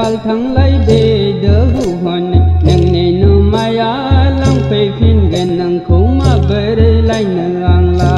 phal thang lai de de hu hon nang ne no maya lang pe phin gen nang khuma bere lai nang la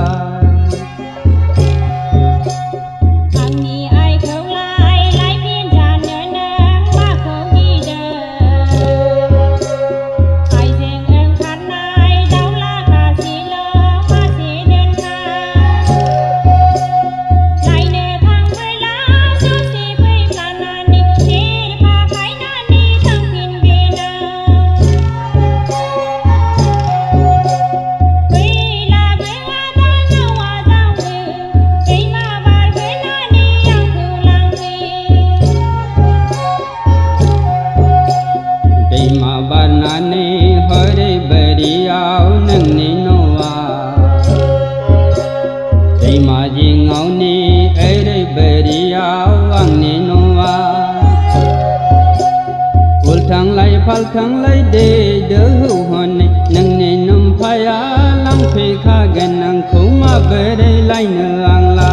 phal thang lai de de hu hon nang ne num phaya lang phe kha gan nang khuma bere lai nang la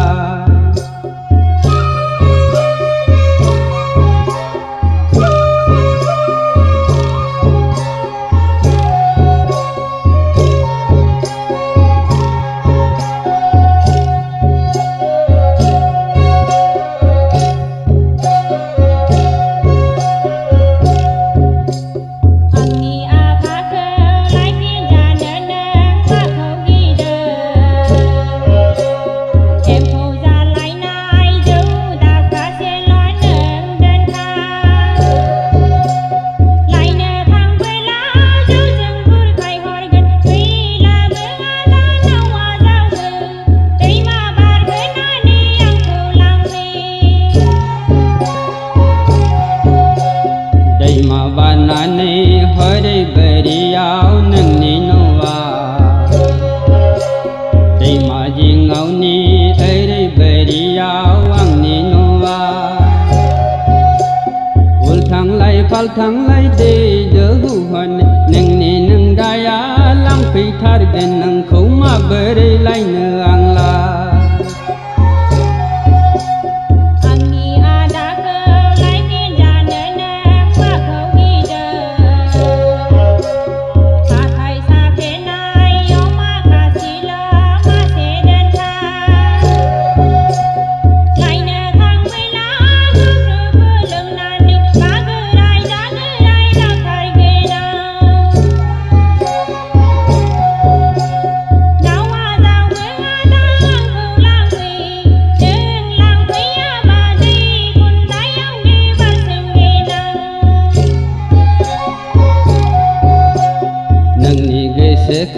phal thang lai de de hu hon nang ne nang daya lang phi thar gen nang khuma bere lai nang la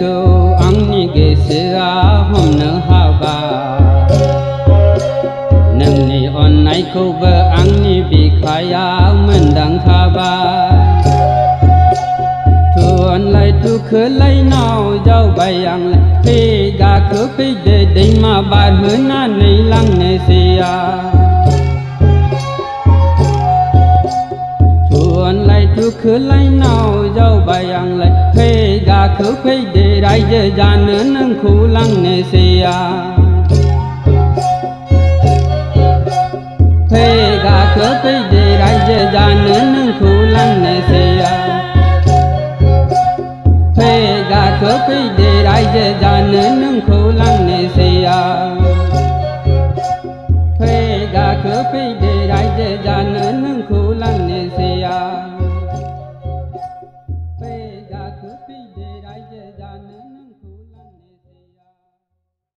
ko angni ge se a hom na ha ba nang ni on nai ko ba angni bi khaya man dang kha ba tu on lai tu khơ lai nao jau bai ang le pe ga khơ pe de de ma ba hu na nei lang ne se a lai tu khơ lai nao jau bai ang lai pe ga khơ pe de rai je jan nang khu lang ne se a pe ga khơ pe de rai je jan nang khu lang ne se a pe ga khơ pe de rai je jan nang khu lang ne se a pe ga khơ pe de rai je jan